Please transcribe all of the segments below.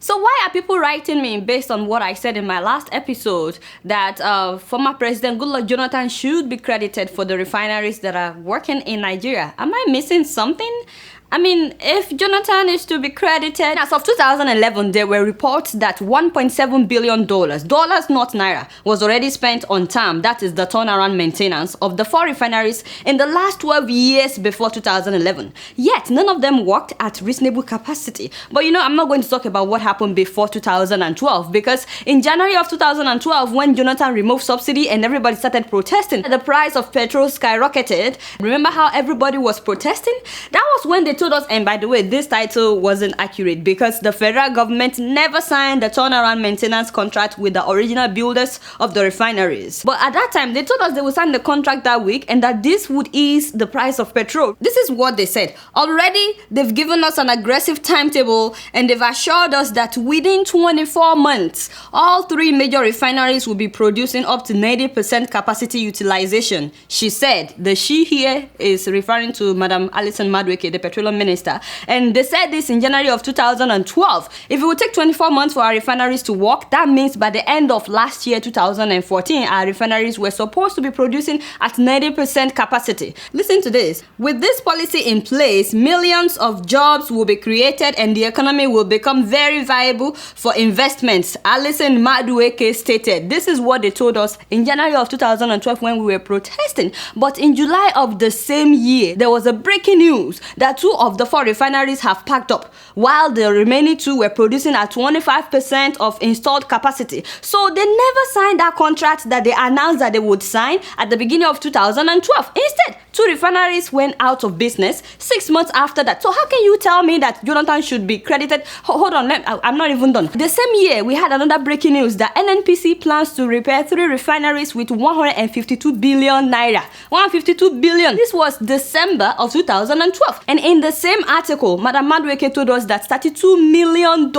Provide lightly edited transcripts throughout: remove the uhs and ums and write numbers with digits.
So why are people writing me based on what I said in my last episode that former President Goodluck Jonathan should be credited for the refineries that are working in Nigeria? Am I missing something? I mean, if Jonathan is to be credited, as of 2011, there were reports that $1.7 billion, dollars not naira, was already spent on TAM, that is the turnaround maintenance of the 4 refineries in the last 12 years before 2011. Yet, none of them worked at reasonable capacity. But I'm not going to talk about what happened before 2012 because in January of 2012, when Jonathan removed subsidy and everybody started protesting, the price of petrol skyrocketed. Remember how everybody was protesting? That was when they told us, and by the way, this title wasn't accurate because the federal government never signed the turnaround maintenance contract with the original builders of the refineries. But at that time, they told us they would sign the contract that week and that this would ease the price of petrol. This is what they said. Already, they've given us an aggressive timetable and they've assured us that within 24 months, all 3 major refineries will be producing up to 90% capacity utilization. She said, the she here is referring to Madam Alison Madueke, the petroleum minister, and they said this in January of 2012. If it would take 24 months for our refineries to work, that means by the end of last year, 2014, our refineries were supposed to be producing at 90% capacity. Listen to this. With this policy in place, millions of jobs will be created and the economy will become very viable for investments, Alison Madueke stated. This is what they told us in January of 2012 when we were protesting. But in July of the same year, there was a breaking news that 2 of the 4 refineries have packed up, while the remaining 2 were producing at 25% of installed capacity. So they never signed that contract that they announced that they would sign at the beginning of 2012. Instead, 2 refineries went out of business 6 months after that. So how can you tell me that Jonathan should be credited? Hold on, I'm not even done. The same year, we had another breaking news that NNPC plans to repair 3 refineries with 152 billion naira. 152 billion. This was December of 2012. And in the same article, Madam Madueke told us that $32 million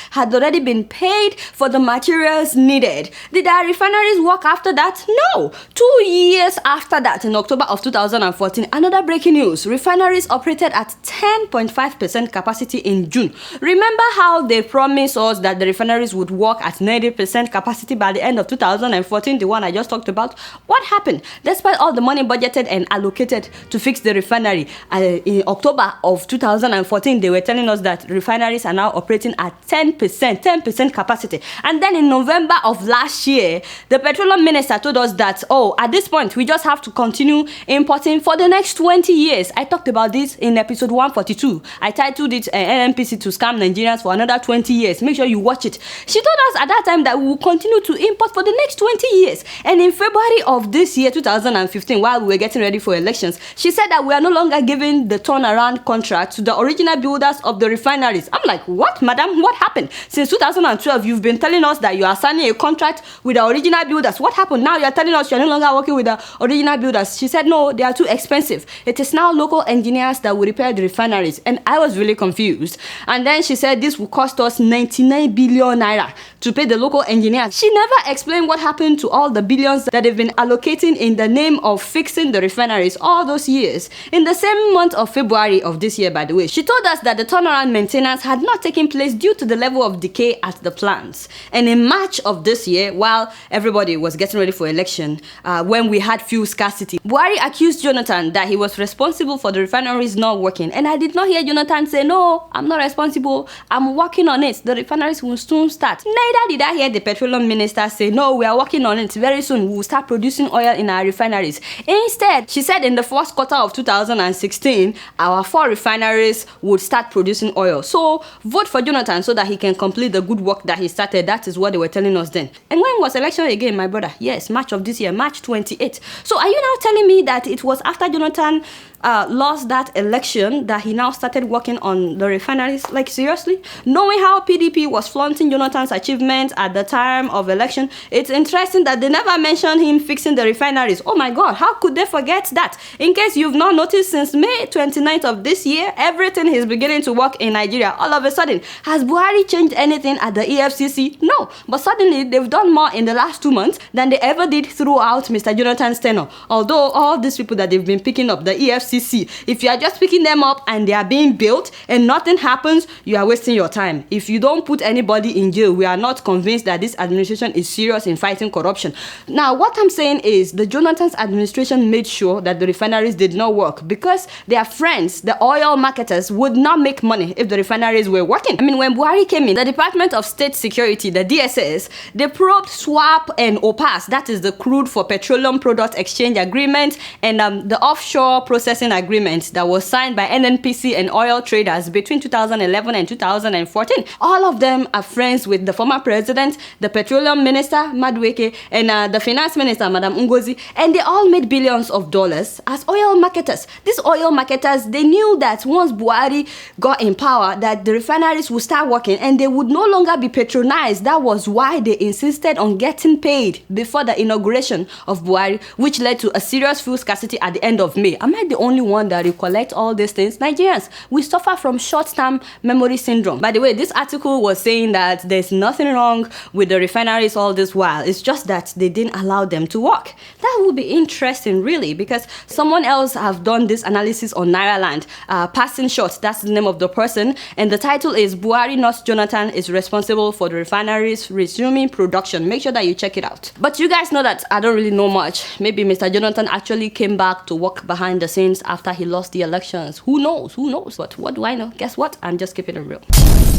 had already been paid for the materials needed. Did our refineries work after that? No. 2 years after that, in October of 2014, another breaking news. Refineries operated at 10.5% capacity in June. Remember how they promised us that the refineries would work at 90% capacity by the end of 2014, the one I just talked about? What happened? Despite all the money budgeted and allocated to fix the refinery, in October of 2014, they were telling us that refineries are now operating at 10% capacity. And then in November of last year, the petroleum minister told us that, at this point, we just have to continue importing for the next 20 years. I talked about this in episode 142. I titled it NNPC to scam Nigerians for another 20 years. Make sure you watch it. She told us at that time that we will continue to import for the next 20 years. And in February of this year, 2015, while we were getting ready for elections, she said that we are no longer giving the turnaround contract to the original builders of the refineries. I'm like, what, madam? What happened? Since 2012, you've been telling us that you are signing a contract with the original builders. What happened? Now you're telling us you're no longer working with the original builders. She said, no, they are too expensive. It is now local engineers that will repair the refineries. And I was really confused. And then she said this will cost us 99 billion naira to pay the local engineers. She never explained what happened to all the billions that they've been allocating in the name of fixing the refineries all those years. In the same month of February of this year, by the way, she told us that the turnaround maintenance had not taken place due to the level of decay at the plants. And in March of this year, while everybody was getting ready for election, when we had fuel scarcity, Buhari accused Jonathan that he was responsible for the refineries not working. And I did not hear Jonathan say, no, I'm not responsible. I'm working on it. The refineries will soon start. Neither did I hear the petroleum minister say, no, we are working on it. Very soon we will start producing oil in our refineries. Instead, she said in the first quarter of 2016, our 4 refineries would start producing oil. So vote for Jonathan so that he can complete the good work that he started. That is what they were telling us then. And when was election again, my brother? Yes, March of this year, March 28th. So are you now telling me that it was after Jonathan lost that election that he now started working on the refineries? Like, seriously? Knowing how PDP was flaunting Jonathan's achievements at the time of election, it's interesting that they never mentioned him fixing the refineries. Oh my God, how could they forget that? In case you've not noticed, since May 29th of this year, everything is beginning to work in Nigeria all of a sudden. Has Buhari changed anything at the EFCC? No, but suddenly they've done more in the last 2 months than they ever did throughout Mr. Jonathan's tenure. Although all these people that they've been picking up, the EFCC, EFCC. If you are just picking them up and they are being built and nothing happens, you are wasting your time. If you don't put anybody in jail, we are not convinced that this administration is serious in fighting corruption. Now, what I'm saying is the Jonathan's administration made sure that the refineries did not work because their friends, the oil marketers, would not make money if the refineries were working. I mean, when Buhari came in, the Department of State Security, the DSS, they probed SWAP and OPAS, that is the Crude for Petroleum Product Exchange Agreement, and the Offshore Processing Agreement that was signed by NNPC and oil traders between 2011 and 2014. All of them are friends with the former president, the Petroleum Minister, Madueke, and the Finance Minister, Madam Ngozi, and they all made billions of dollars as oil marketers. These oil marketers, they knew that once Buhari got in power, that the refineries would start working and they would no longer be patronized. That was why they insisted on getting paid before the inauguration of Buhari, which led to a serious fuel scarcity at the end of May. Am I the only one that recollect all these things? Nigerians, we suffer from short-term memory syndrome. By the way, this article was saying that there's nothing wrong with the refineries all this while. It's just that they didn't allow them to work. That would be interesting, really, because someone else have done this analysis on Nairaland. Passing Short, that's the name of the person, and the title is Buhari not Jonathan is responsible for the refineries resuming production. Make sure that you check it out. But you guys know that I don't really know much. Maybe Mr. Jonathan actually came back to work behind the scenes after he lost the elections. Who knows? Who knows? But what do I know? Guess what? I'm just keeping it real.